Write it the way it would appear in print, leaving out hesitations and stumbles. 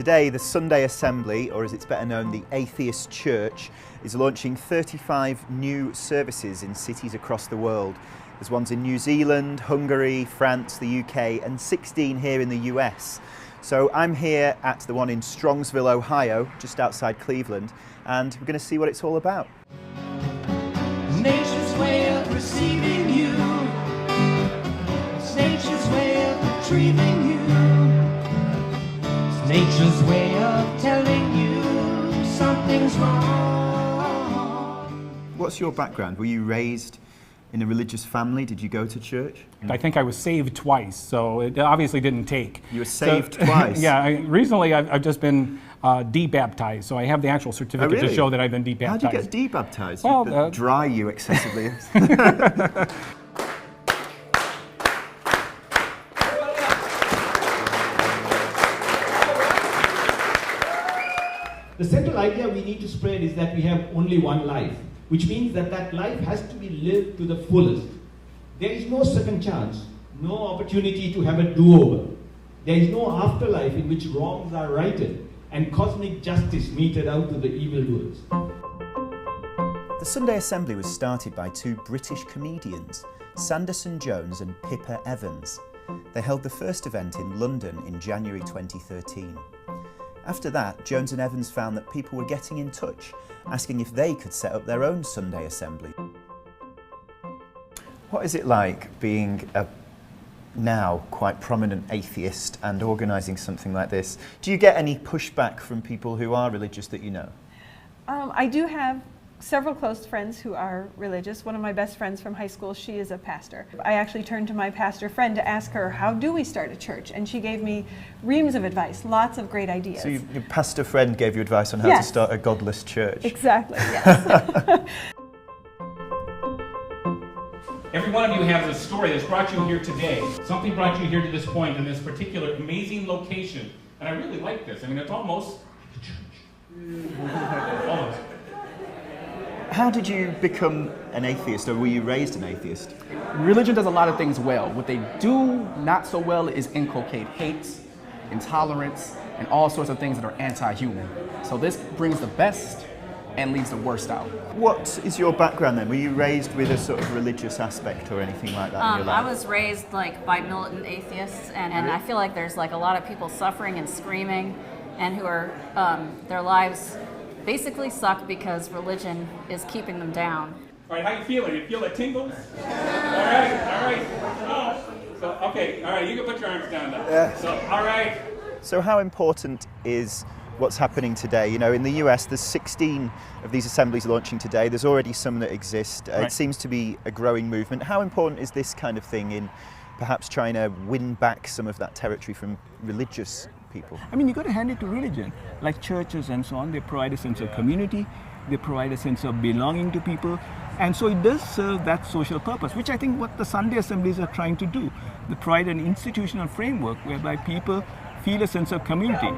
Today, the Sunday Assembly, or as it's better known, the Atheist Church, is launching 35 new services in cities across the world. There's ones in New Zealand, Hungary, France, the UK, and 16 here in the US. So I'm here at the one in Strongsville, Ohio, just outside Cleveland, and we're going to see what it's all about. Nature's way of receiving you. It's nature's way of retrieving you. It's nature's way of telling you something's wrong. What's your background? Were you raised in a religious family? Did you go to church? I think I was saved twice, so it obviously didn't take. You were saved twice? Yeah, recently I've just been debaptized, so I have the actual certificate to show that I've been debaptized. How did you get debaptized? Well, dry you excessively. The central idea we need to spread is that we have only one life, which means that that life has to be lived to the fullest. There is no second chance, no opportunity to have a do-over. There is no afterlife in which wrongs are righted and cosmic justice meted out to the evildoers. The Sunday Assembly was started by two British comedians, Sanderson Jones and Pippa Evans. They held the first event in London in January 2013. After that, Jones and Evans found that people were getting in touch, asking if they could set up their own Sunday Assembly. What is it like being a now quite prominent atheist and organising something like this? Do you get any pushback from people who are religious that you know? I do have several close friends who are religious. One of my best friends from high school, she is a pastor. I actually turned to my pastor friend to ask her, how do we start a church? And she gave me reams of advice, lots of great ideas. So your pastor friend gave you advice on how to start a godless church? Exactly, yes. Every one of you has a story that's brought you here today. Something brought you here to this point in this particular amazing location. And I really like this. I mean, it's almost a church. Almost. How did you become an atheist, or were you raised an atheist? Religion does a lot of things well. What they do not so well is inculcate hate, intolerance, and all sorts of things that are anti-human. So this brings the best and leaves the worst out. What is your background then? Were you raised with a sort of religious aspect or anything like that in your life? I was raised by militant atheists, and I feel like there's a lot of people suffering and screaming, and who are their lives basically suck because religion is keeping them down. All right, how you feeling? You feel the tingles? All right. Oh, so, okay, all right, you can put your arms down now. Yeah. So, all right. So how important is what's happening today? You know, in the US, there's 16 of these assemblies launching today. There's already some that exist. Right. It seems to be a growing movement. How important is this kind of thing in perhaps trying to win back some of that territory from religious people? I mean, you got to hand it to religion, like churches and so on. They provide a sense of community, they provide a sense of belonging to people, and so it does serve that social purpose, which I think what the Sunday Assemblies are trying to do. They provide an institutional framework whereby people feel a sense of community.